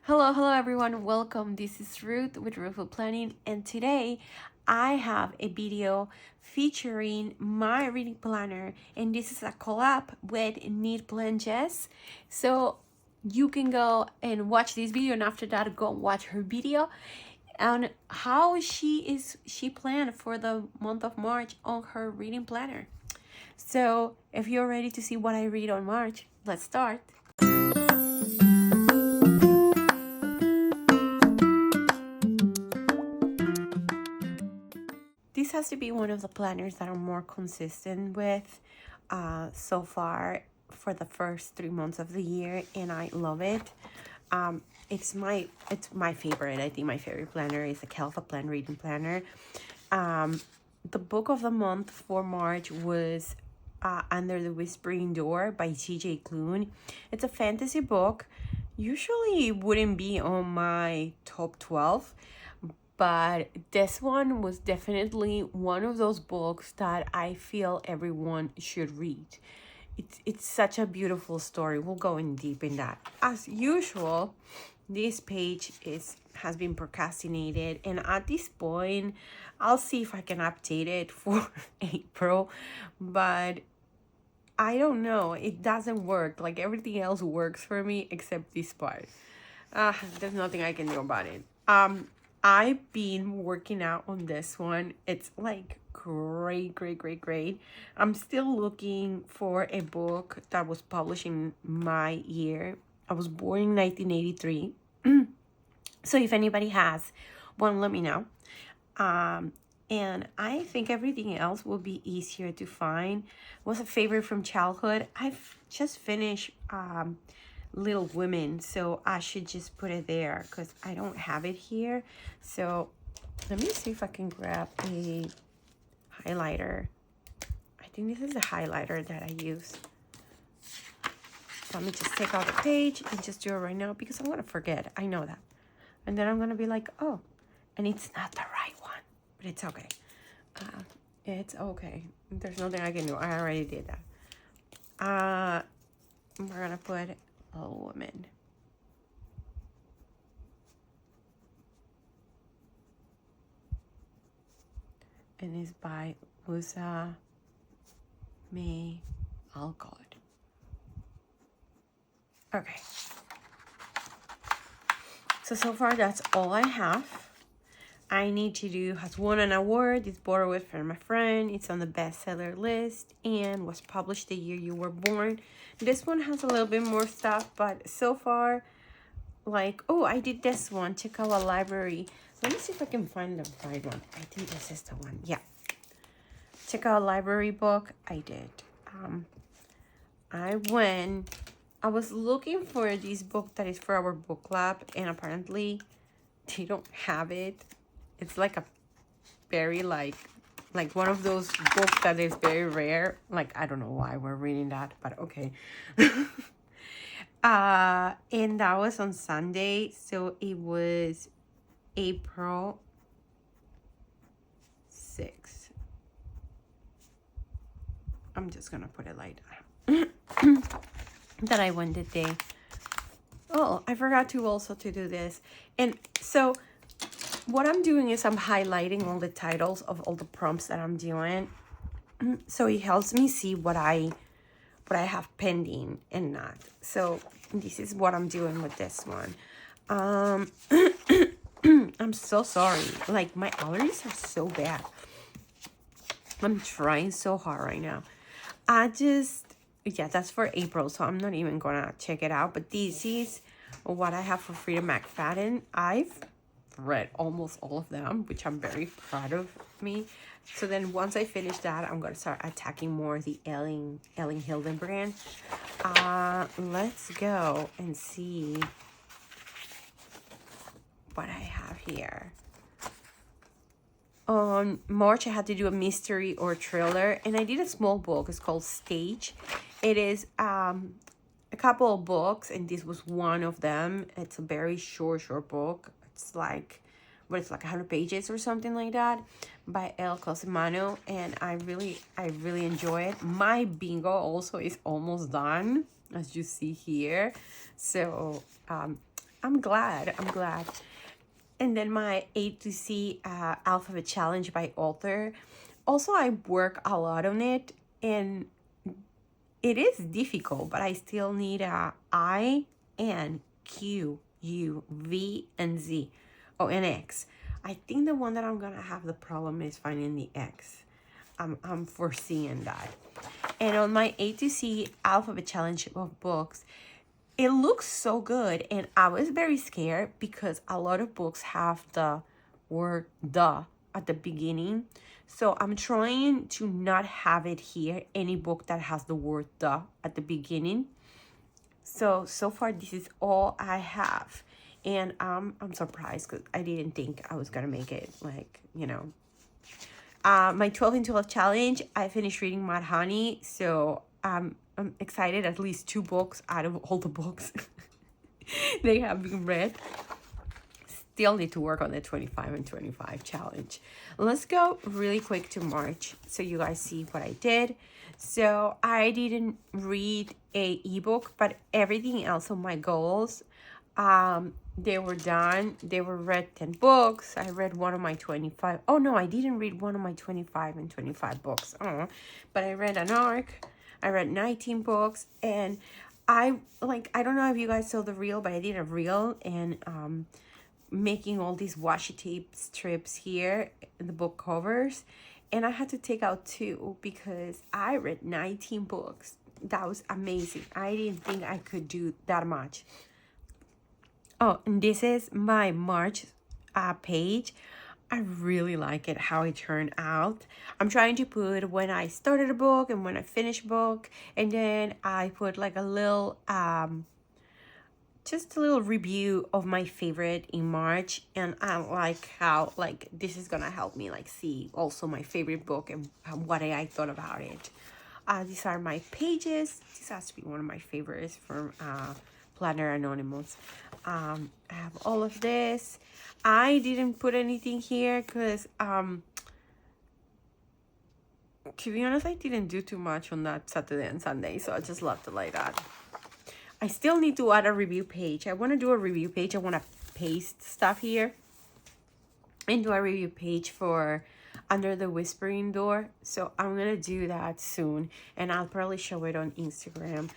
Hello everyone. Welcome. This is Ruth with Ruthfulplanning, and today I have a video featuring my reading planner, and this is a collab with Jess. So you can go and watch this video, and after that, go watch her video on how she planned for the month of March on her reading planner. So if you're ready to see what I read on March, let's start. This has to be one of the planners that I'm more consistent with so far for the first 3 months of the year, and I love it. It's my favorite. I think my favorite planner is the Ruthfulplanning reading planner. The book of the month for March was Under the Whispering Door by T.J. Klune. It's a fantasy book. Usually it wouldn't be on my top 12, but this one was definitely one of those books that I feel everyone should read. It's such a beautiful story. We'll go in deep in that. As usual, this page has been procrastinated, and at this point, I'll see if I can update it for April, but I don't know. It doesn't work. Like everything else works for me except this part. There's nothing I can do about it. I've been working out on this one. It's like great. I'm still looking for a book that was published in my year. I was born in 1983. So if anybody has one, let me know. And I think everything else will be easier to find. Was a favorite from childhood. I've just finished Little Women, so I should just put it there because I don't have it here. So let me see if I can grab a highlighter. I think this is the highlighter that I use. So let me just take out the page and just do it right now because I'm gonna forget. I know that, and then I'm gonna be like, oh, and it's not the right one, but it's okay. It's okay. There's nothing I can do. I already did that. We're gonna put A Woman. And it's by Usa May Alcott. Okay. So far that's all I have. I Need to Do has won an award. It's borrowed from my friend. It's on the bestseller list and was published the year you were born. This one has a little bit more stuff, but so far, like, oh, I did this one. Check out a library. Let me see if I can find the right one. I think this is the one. Yeah. Check out a library book. I did. I was looking for this book that is for our book club, and apparently they don't have it. It's like a very like one of those books that is very rare. Like, I don't know why we're reading that, but okay. And that was on Sunday, so it was April 6th. I'm just gonna put it like that. That I won the day. Oh, I forgot to also to do this. And so what I'm doing is I'm highlighting all the titles of all the prompts that I'm doing. So it helps me see what I have pending and not. So this is what I'm doing with this one. I'm so sorry. Like, my allergies are so bad. I'm trying so hard right now. Yeah, that's for April, so I'm not even gonna check it out. But this is what I have for Frida McFadden. I've read almost all of them, which I'm very proud of me. So then once I finish that, I'm gonna start attacking more the Ellen Hildenbrand. Let's go and see what I have here. On March, I had to do a mystery or thriller, and I did a small book. It's called Stage. It is a couple of books, and this was one of them. It's a very short book. It's like, but it's like 100 pages or something like that, by El Cosimano, and I really enjoy it. My bingo also is almost done, as you see here. So I'm glad. And then my A to C alphabet challenge by author. Also, I work a lot on it, and it is difficult, but I still need a I, N, Q, U, V, and Z. Oh, and X. I think the one that I'm gonna have the problem is finding the X. I'm foreseeing that. And on my A to C alphabet challenge of books, it looks so good, and I was very scared because a lot of books have the word "the" at the beginning. So I'm trying to not have it here, any book that has the word "the" at the beginning. So far this is all I have, and I'm surprised because I didn't think I was gonna make it, like, you know. My 12 in 12 challenge, I finished reading Mad Honey, so I'm excited. At least 2 books out of all the books they have been read. Still need to work on the 25 and 25 challenge. Let's go really quick to March so you guys see what I did. So I didn't read a ebook, but everything else on my goals, they were done. They were read 10 books. I read one of my 25. Oh no, I didn't read one of my 25 and 25 books. Oh, but I read an arc. I read 19 books, and I don't know if you guys saw the reel, but I did a reel, and making all these washi tape strips here in the book covers, and I had to take out 2 because I read 19 books. That was amazing. I didn't think I could do that much. Oh, and this is my March page. I really like it, how it turned out. I'm trying to put when I started a book and when I finished a book, and then I put like a little just a little review of my favorite in March. And I like how, like, this is gonna help me like see also my favorite book and what I thought about it. These are my pages. This has to be one of my favorites from Planner Anonymous. I have all of this. I didn't put anything here because to be honest, I didn't do too much on that Saturday and Sunday, so I just left it like that. I still need to add a review page. I want to do a review page. I want to paste stuff here and do a review page for Under the Whispering Door. So I'm going to do that soon, and I'll probably show it on Instagram.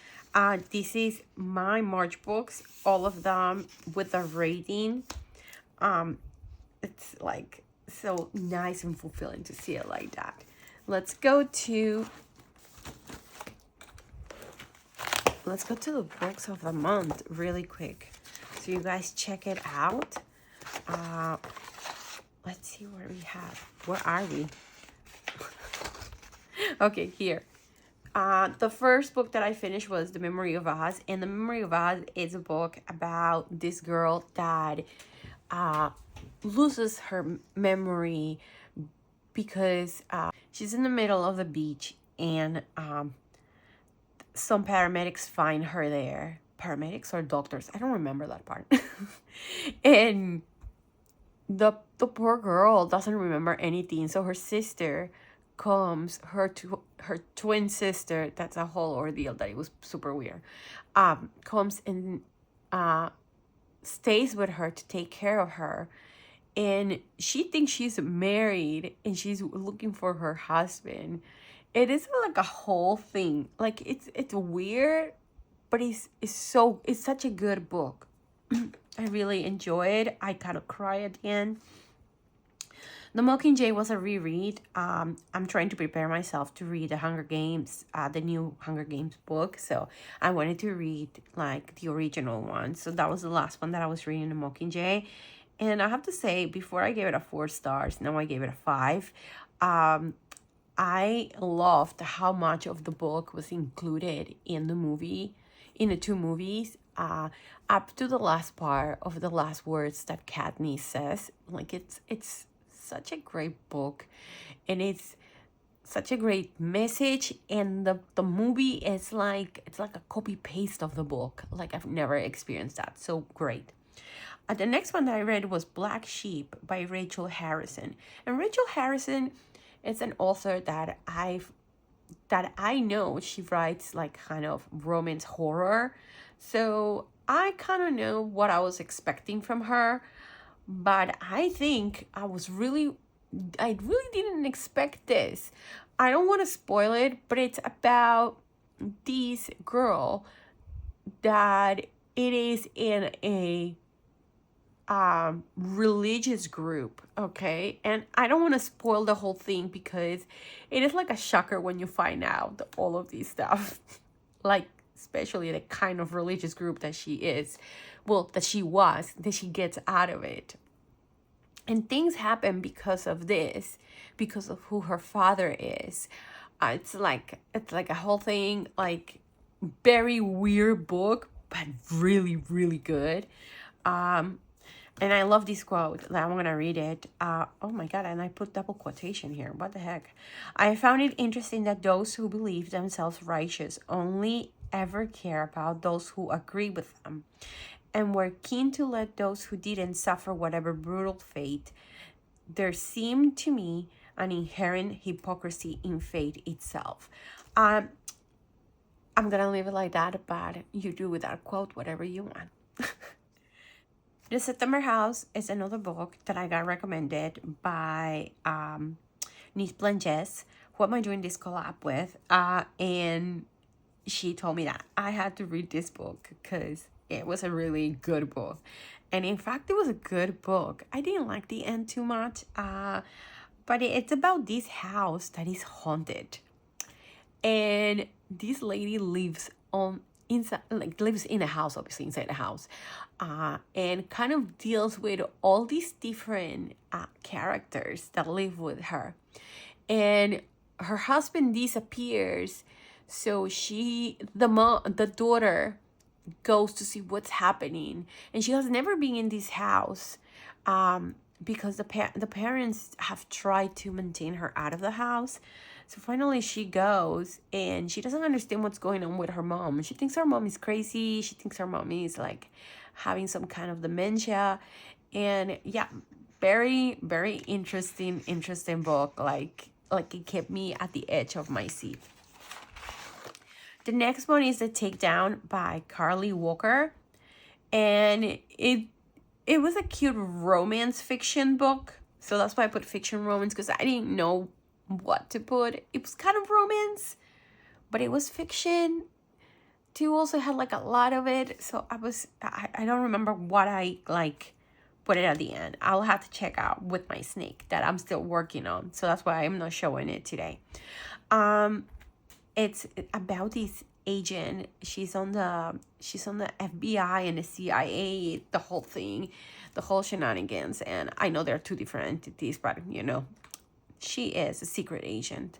This is my March books, all of them with a rating. It's like so nice and fulfilling to see it like that. Let's go to the books of the month really quick so you guys check it out. Let's see where we have. Where are we? Okay, here. The first book that I finished was The Memory of Oz, and The Memory of Oz is a book about this girl that loses her memory because she's in the middle of the beach, and some paramedics find her there. Paramedics or doctors? I don't remember that part. And the poor girl doesn't remember anything. So her sister comes, her twin sister, that's a whole ordeal that it was super weird, comes and stays with her to take care of her. And she thinks she's married and she's looking for her husband. It is like a whole thing. Like it's weird, but it's such a good book. I really enjoy it. I kind of cry at the end. The Mockingjay was a reread. I'm trying to prepare myself to read the Hunger Games, the new Hunger Games book. So I wanted to read like the original one. So that was the last one that I was reading, the Mockingjay. And I have to say, before I gave it a 4 stars, now I gave it a 5. I loved how much of the book was included in the movie, in the 2 movies, up to the last part of the last words that Katniss says. Like it's such a great book, and it's such a great message, and the movie is like, it's like a copy paste of the book. Like I've never experienced that. So great. The next one that I read was Black Sheep by Rachel Harrison. And Rachel Harrison is an author that I know she writes like kind of romance horror. So I kind of know what I was expecting from her, but I think I really didn't expect this. I don't want to spoil it, but it's about this girl that it is in a religious group, okay? And I don't want to spoil the whole thing because it is like a shocker when you find out all of this stuff. Like, especially the kind of religious group that she is, well, that she was, that she gets out of it. And things happen because of this, because of who her father is. It's like a whole thing, like very weird book, but really, really good. And I love this quote. I'm going to read it. Oh my God, and I put double quotation here. What the heck? I found it interesting that those who believe themselves righteous only ever care about those who agree with them, and were keen to let those who didn't suffer whatever brutal fate. There seemed to me an inherent hypocrisy in fate itself. I'm going to leave it like that, but you do with that quote whatever you want. The September House is another book that I got recommended by Jess, who am I doing this collab with? And she told me that I had to read this book because it was a really good book. And in fact, it was a good book. I didn't like the end too much, but it's about this house that is haunted. And this lady lives in a house, obviously inside the house, and kind of deals with all these different characters that live with her. And her husband disappears, so the daughter goes to see what's happening, and she has never been in this house, because the parents have tried to maintain her out of the house. So finally she goes, and she doesn't understand what's going on with her mom. She thinks her mom is crazy. She thinks her mom is like having some kind of dementia. And yeah, very, very interesting book. Like it kept me at the edge of my seat. The next one is The Takedown by Carly Walker. And it was a cute romance fiction book. So that's why I put fiction romance, because I didn't know what to put. It was kind of romance, but it was fiction too. Also had like a lot of it. So I don't remember what I like put it at the end. I'll have to check out with my snake that I'm still working on. So that's why I'm not showing it today. It's about this agent. She's on the FBI and the CIA, the whole thing, the whole shenanigans. And I know there are two different entities, but you know, she is a secret agent.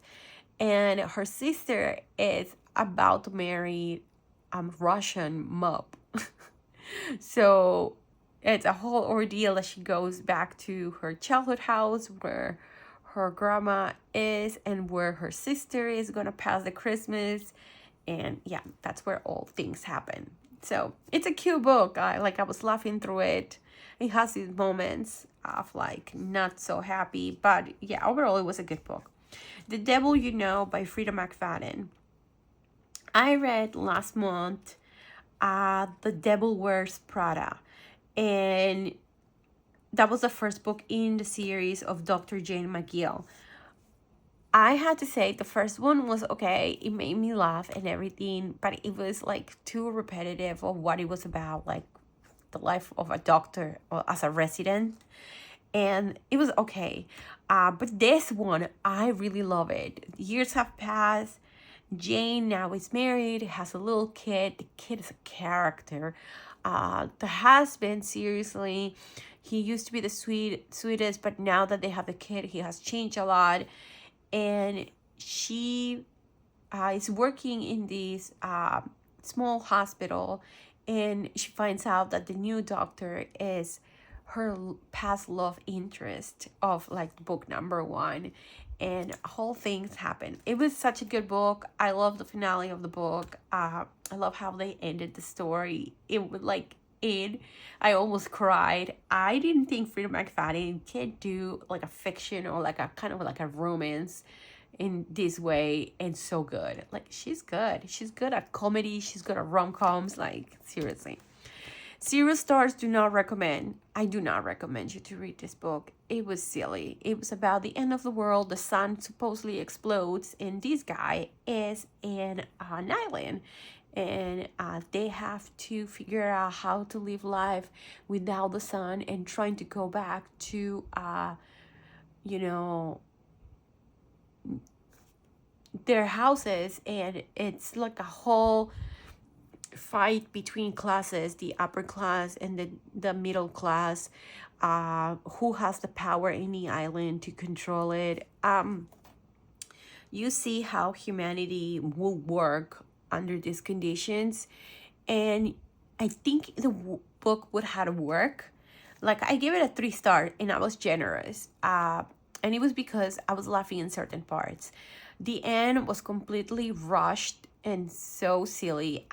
And her sister is about to marry Russian mob. So it's a whole ordeal that she goes back to her childhood house where her grandma is and where her sister is going to pass the Christmas. And yeah, that's where all things happen. So it's a cute book. I was laughing through it. It has these moments of like not so happy, but yeah, overall it was a good book. The Devil You Know by Frida McFadden. I read last month The Devil Wears Prada, and that was the first book in the series of Dr. Jane McGill. I had to say the first one was okay. It made me laugh and everything, but it was like too repetitive of what it was about, like the life of a doctor or as a resident. And it was okay. But this one, I really love it. Years have passed. Jane now is married, has a little kid. The kid is a character. The husband, seriously, he used to be the sweetest, but now that they have the kid, he has changed a lot. And she is working in this small hospital, and she finds out that the new doctor is her past love interest of like book number 1, and whole things happen. It was such a good book. I love the finale of the book. I love how they ended the story. It would like I almost cried. I didn't think Frida McFadden could do like a fiction or like a kind of like a romance in this way, and so good. Like she's good at comedy, she's good at rom-coms, like seriously. Zero stars, do not recommend. I do not recommend you to read this book. It was silly. It was about the end of the world. The sun supposedly explodes, and this guy is in an island, and they have to figure out how to live life without the sun and trying to go back to, you know, their houses. And it's like a whole fight between classes, the upper class and the middle class, who has the power in the island to control it. You see how humanity will work under these conditions, and I think the book would have to work. Like, I gave it a 3 star, and I was generous, and it was because I was laughing in certain parts. The end was completely rushed and so silly.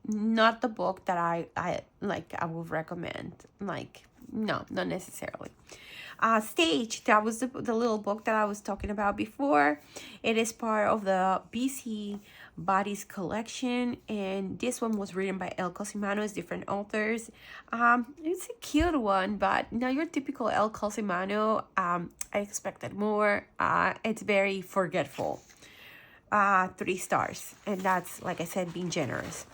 Not the book that I would recommend. Like, no, not necessarily. Stage, that was the little book that I was talking about before. It is part of the BC Bodies collection, and this one was written by El Cosimano. It's different authors. It's a cute one, but not your typical El Cosimano. I expected more. It's very forgetful. 3 stars, and that's, like I said, being generous.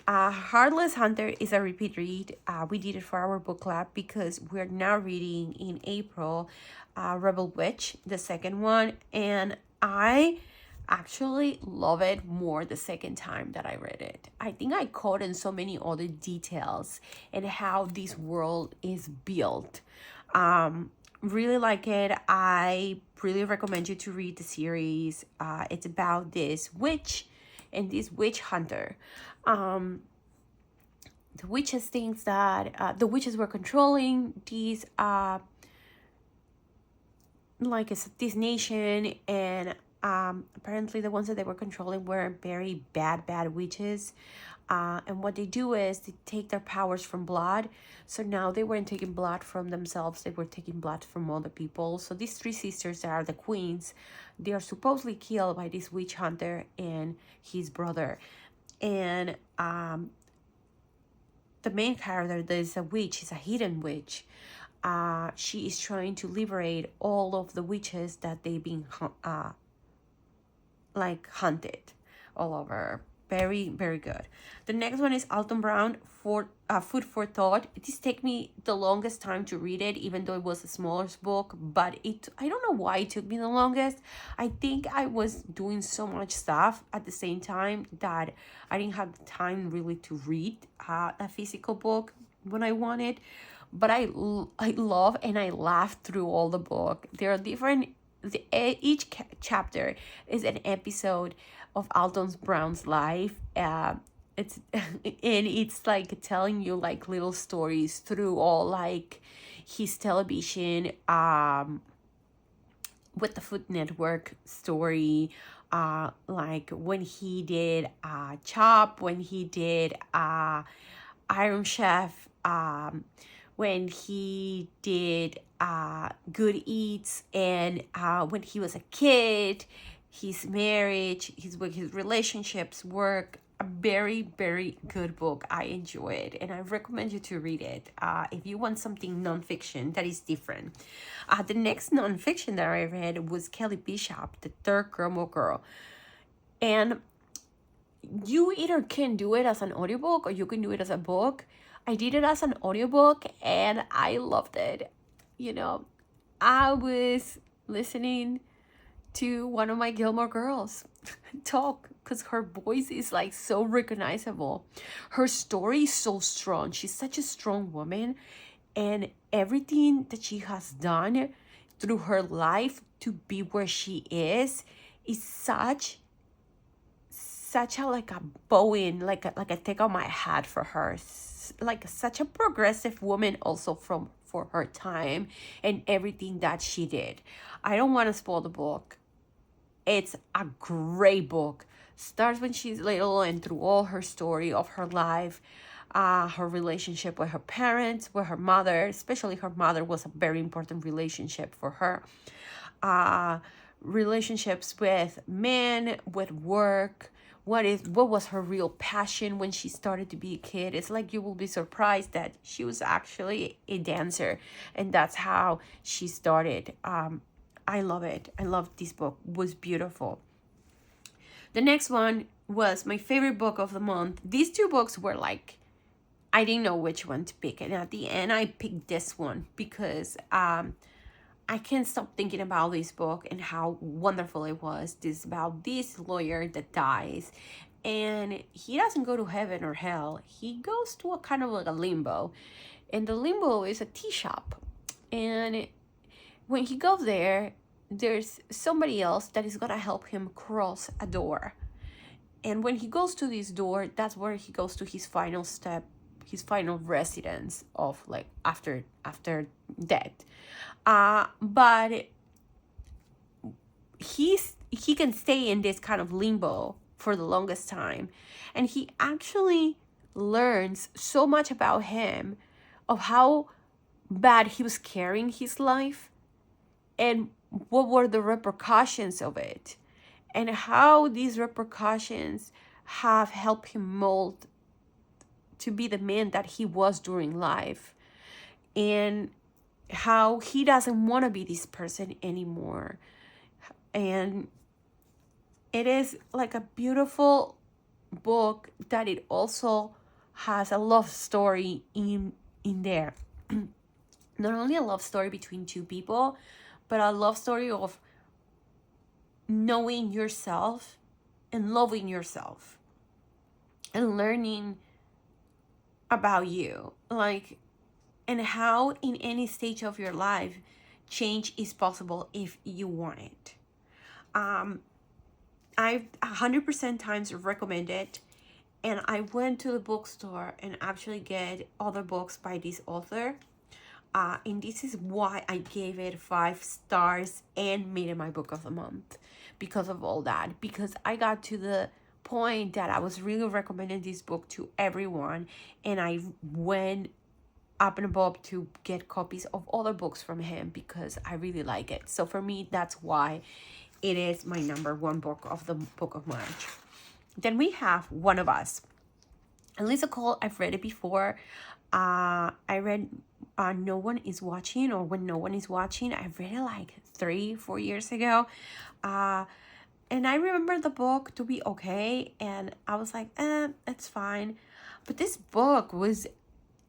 Heartless Hunter is a repeat read. We did it for our book club because we're now reading in April Rebel Witch, the second one, and I actually love it more the second time that I read it. I think I caught in so many other details and how this world is built. Really like it. I really recommend you to read the series. It's about this witch and this witch hunter. The witches thinks that the witches were controlling these this nation, and apparently the ones that they were controlling were very bad witches. And what they do is they take their powers from blood. So now they weren't taking blood from themselves, they were taking blood from other people. So these 3 sisters that are the queens, they are supposedly killed by this witch hunter and his brother. And the main character, that is a witch, is a hidden witch. She is trying to liberate all of the witches that they've been hunted all over. Very, very good. The next one is Alton Brown, for Food for Thought. This took me the longest time to read it, even though it was the smallest book, but I don't know why it took me the longest. I think I was doing so much stuff at the same time that I didn't have the time really to read a physical book when I wanted. But I love and I laughed through all the book. There are different, each chapter is an episode of Alton Brown's life. It's like telling you like little stories through all like his television with the Food Network story, like when he did Chop, when he did Iron Chef, when he did Good Eats, and when he was a kid, his marriage, his relationships, work. A very, very good book. I enjoy it, and I recommend you to read it if you want something nonfiction that is different. The next nonfiction that I read was Kelly Bishop, The Third Gilmore Girl. And you either can do it as an audiobook or you can do it as a book. I did it as an audiobook and I loved it. You know, I was listening to one of my Gilmore Girls talk because her voice is like so recognizable. Her story is so strong. She's such a strong woman, and everything that she has done through her life to be where she is such a like a bowing, like a take on my hat for her. Like such a progressive woman also for her time and everything that she did. I don't want to spoil the book. It's a great book. Starts when she's little and through all her story of her life, her relationship with her parents, with her mother, especially her mother was a very important relationship for her. Relationships with men, with work, what was her real passion when she started to be a kid. It's like you will be surprised that she was actually a dancer, and that's how she started. I love it. I love this book. It was beautiful. The next one was my favorite book of the month. These two books were like, I didn't know which one to pick, and at the end I picked this one because I can't stop thinking about this book and how wonderful it was. This about this lawyer that dies, and he doesn't go to heaven or hell. He goes to a kind of like a limbo, and the limbo is a tea shop. And when he goes there, there's somebody else that is gonna help him cross a door. And when he goes to this door, that's where he goes to his final step, his final residence of like after death. But he can stay in this kind of limbo for the longest time, and he actually learns so much about him, of how bad he was carrying his life, and what were the repercussions of it, and how these repercussions have helped him mold to be the man that he was during life, and how he doesn't want to be this person anymore. And it is like a beautiful book that it also has a love story in there. Not only a love story between two people, but a love story of knowing yourself and loving yourself and learning about you, like, and how in any stage of your life change is possible if you want it. I've 100% times recommend it, and I went to the bookstore and actually get other books by this author, and this is why I gave it 5 stars and made it my book of the month, because of all that. Because I got to the point that I was really recommending this book to everyone, and I went up and above to get copies of other books from him because I really like it. So for me, that's why it is my number 1 book of the book of March. Then we have One of Us. And Lisa Cole, I've read it before. I read No One Is Watching, or When No One Is Watching. I read it like 3-4 years ago. And I remember the book to be okay. And I was like, it's fine. But this book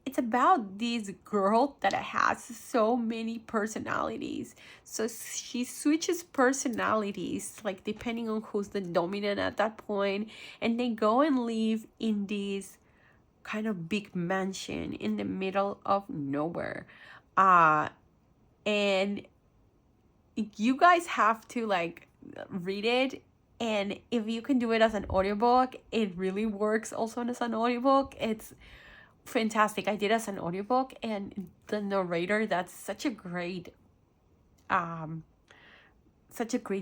it's about this girl that has so many personalities. So she switches personalities, like depending on who's the dominant at that point. And they go and live in this kind of big mansion in the middle of nowhere. And you guys have to like read it. And if you can do it as an audiobook, it really works also as an audiobook. It's fantastic. I did as an audiobook, and the narrator, that's such a great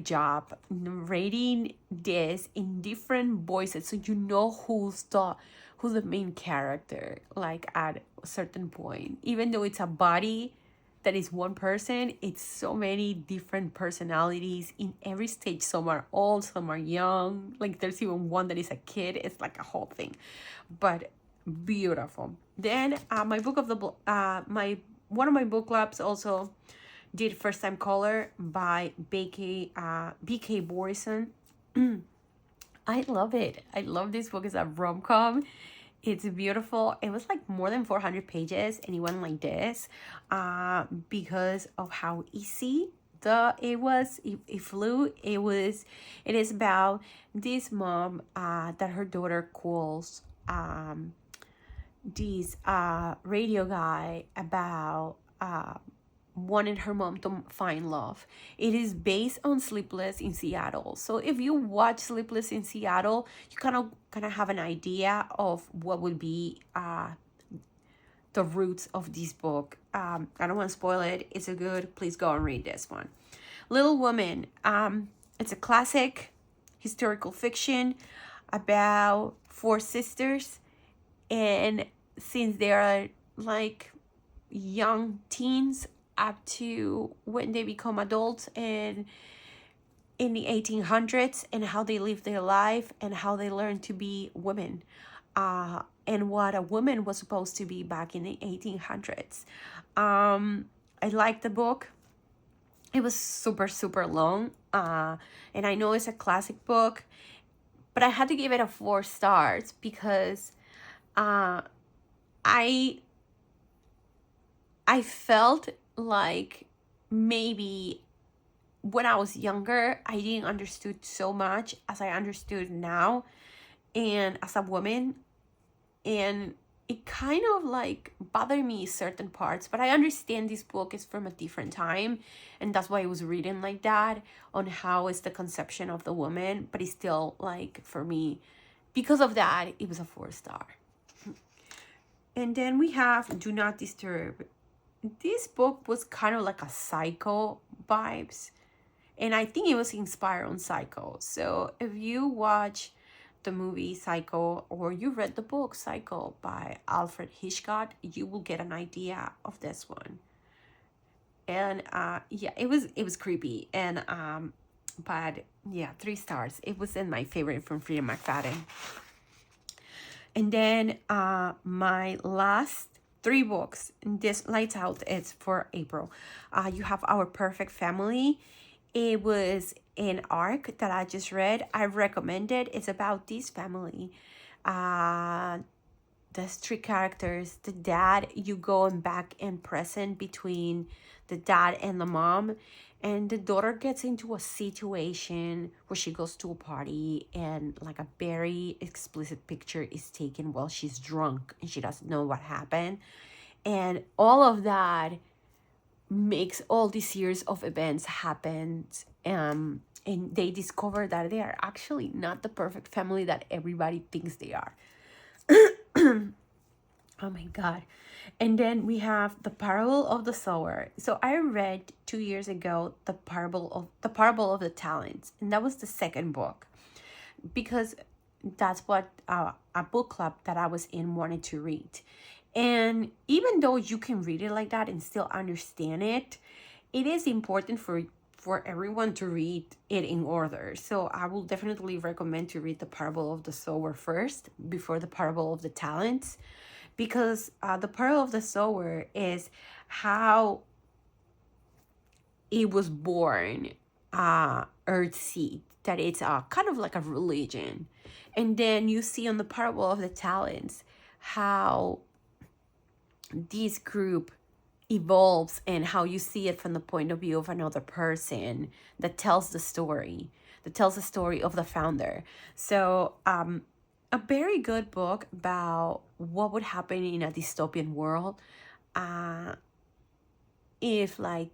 job narrating this in different voices, so you know who's the main character, like at a certain point. Even though it's a body that is one person, it's so many different personalities in every stage. Some are old, some are young, like there's even one that is a kid. It's like a whole thing, but beautiful. Then my book of the one of my book clubs also did First Time Caller by BK Borison. I love it. I love this book. It's a rom-com. It's beautiful. It was like more than 400 pages, and it went like this because of how easy it was. It flew. It is about this mom that her daughter calls this radio guy about wanted her mom to find love. It is based on Sleepless in Seattle. So if you watch Sleepless in Seattle, you kind of have an idea of what would be the roots of this book. I don't want to spoil it. It's a good, please go and read this one. Little Woman. It's a classic historical fiction about 4 sisters, and since they are like young teens up to when they become adults, and in the 1800s and how they lived their life and how they learned to be women, and what a woman was supposed to be back in the 1800s. I liked the book. It was super, super long. And I know it's a classic book, but I had to give it a 4 stars because I felt like maybe when I was younger, I didn't understood so much as I understood now, and as a woman, and it kind of like bothered me certain parts, but I understand this book is from a different time, and that's why I was reading like that on how is the conception of the woman, but it's still like, for me, because of that, it was a 4 star. And then we have Do Not Disturb. This book was kind of like a Psycho vibes, and I think it was inspired on Psycho. So if you watch the movie Psycho or you read the book Psycho by Alfred Hitchcock, you will get an idea of this one. And yeah, it was creepy, and but yeah, 3 stars. It was in my favorite from Freida McFadden. And then my last 3 books, this Lights Out, it's for April. You have Our Perfect Family. It was an arc that I just read. I recommend it. It's about this family. There's 3 characters. The dad, you going back and present between the dad and the mom. And the daughter gets into a situation where she goes to a party and like a very explicit picture is taken while she's drunk and she doesn't know what happened. And all of that makes all these series of events happen. And they discover that they are actually not the perfect family that everybody thinks they are. Oh my God. And then we have The Parable of the Sower. So I read 2 years ago the Parable of the Talents, and that was the second book, because that's what a book club that I was in wanted to read. And even though you can read it like that and still understand it, it is important for everyone to read it in order. So I will definitely recommend to read The Parable of the Sower first before The Parable of the Talents, because The Parable of the Sower is how it was born, Earthseed, that it's kind of like a religion. And then you see on The Parable of the Talents how this group evolves and how you see it from the point of view of another person that tells the story of the founder. So a very good book about what would happen in a dystopian world if like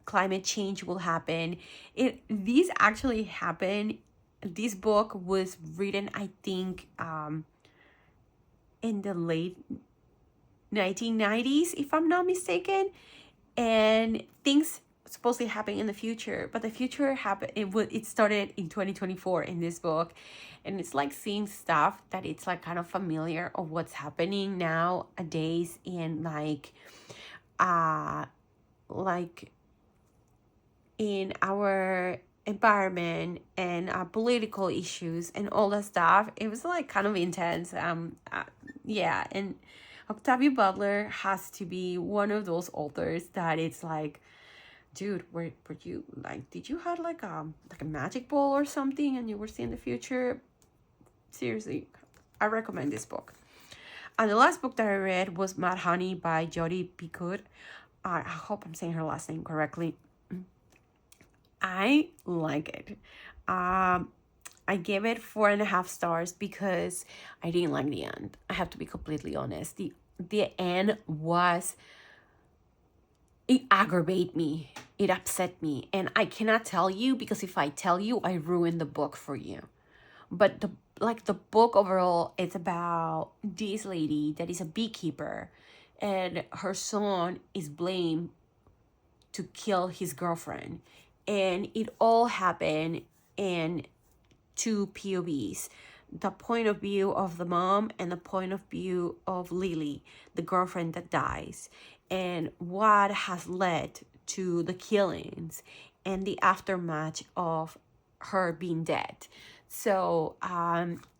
climate change will happen. These actually happen. This book was written, I think, in the late 1990s, if I'm not mistaken, and things supposedly happen in the future, but the future happened. It started in 2024 in this book, and it's like seeing stuff that it's like kind of familiar of what's happening nowadays in like in our environment and political issues and all that stuff. It was like kind of intense. Yeah, and Octavia Butler has to be one of those authors that it's like, dude, were you like, did you have like a magic ball or something and you were seeing the future? Seriously, I recommend this book. And the last book that I read was Mad Honey by Jodi Picoult. I hope I'm saying her last name correctly. I like it. I gave it 4.5 stars because I didn't like the end. I have to be completely honest. The end was, it aggravated me. It upset me. And I cannot tell you, because if I tell you, I ruin the book for you. But the book overall, it's about this lady that is a beekeeper, and her son is blamed to kill his girlfriend. And it all happened in 2 POVs, the point of view of the mom and the point of view of Lily, the girlfriend that dies, and what has led to the killings and the aftermath of her being dead. So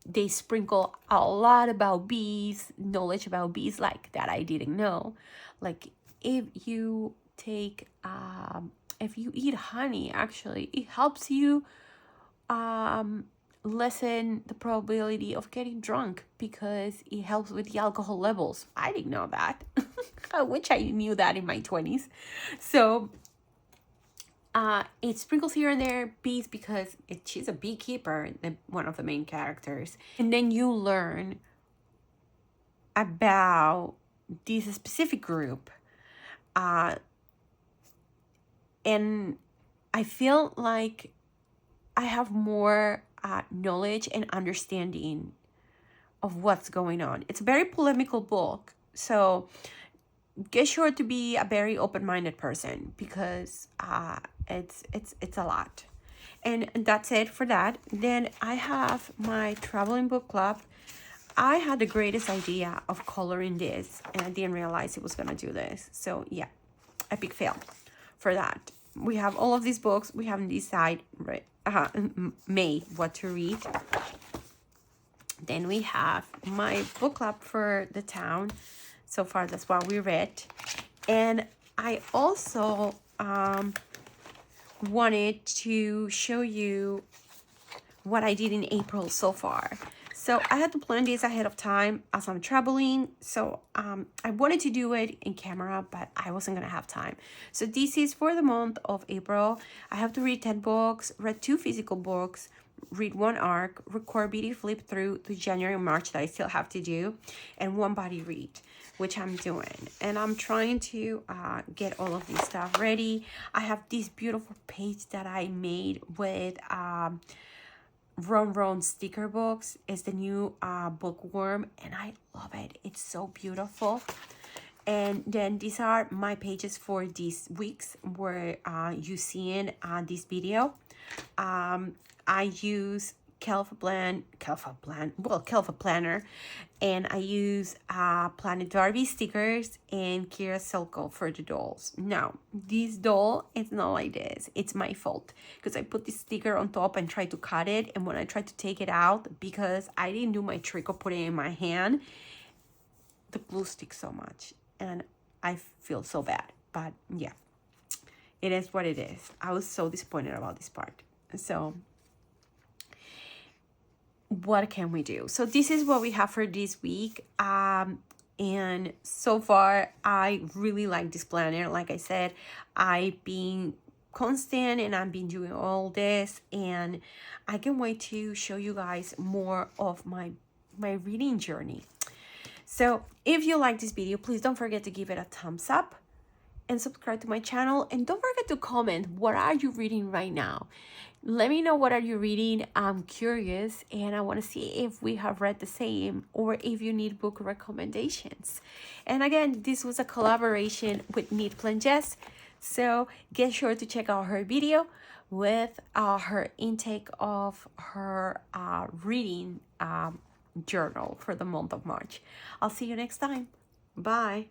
they sprinkle a lot about bees, knowledge about bees like that I didn't know. Like if you take if you eat honey, actually it helps you lessen the probability of getting drunk because it helps with the alcohol levels. I didn't know that. I wish I knew that in my 20s. So it sprinkles here and there bees because she's a beekeeper, one of the main characters. And then you learn about this specific group. And I feel like I have more knowledge and understanding of what's going on. It's a very polemical book, so get sure to be a very open-minded person because it's a lot. And that's it for that. Then I have my traveling book club. I had the greatest idea of coloring this, and I didn't realize it was gonna do this. So yeah, epic fail for that. We have all of these books. We haven't decided made what to read. Then we have my book club for the town. So far, that's what we read. And I also wanted to show you what I did in April so far. So I had to plan this ahead of time as I'm traveling. So I wanted to do it in camera, but I wasn't gonna have time. So this is for the month of April. I have to read 10 books, read 2 physical books, read 1 arc, record video flip through to January and March that I still have to do, and 1 body read, which I'm doing. And I'm trying to get all of this stuff ready. I have this beautiful page that I made with Ron sticker books. Is the new bookworm, and I love it. It's so beautiful. And then these are my pages for these weeks where you see in this video. I use Kelfa Planner, and I use Planet Barbie stickers and Kira Silco for the dolls. Now, this doll is not like this. It's my fault because I put this sticker on top and tried to cut it, and when I tried to take it out, because I didn't do my trick of putting it in my hand, the glue sticks so much, and I feel so bad. But yeah, it is what it is. I was so disappointed about this part. So what can we do? So this is what we have for this week. And so far, I really like this planner. Like I said, I've been constant and I've been doing all this, and I can't wait to show you guys more of my reading journey. So if you like this video, please don't forget to give it a thumbs up and subscribe to my channel, and don't forget to comment what are you reading right now. Let me know what are you reading. I'm curious and I want to see if we have read the same or if you need book recommendations. And again, this was a collaboration with Jess, so get sure to check out her video with her intake of her reading journal for the month of March. I'll see you next time. Bye.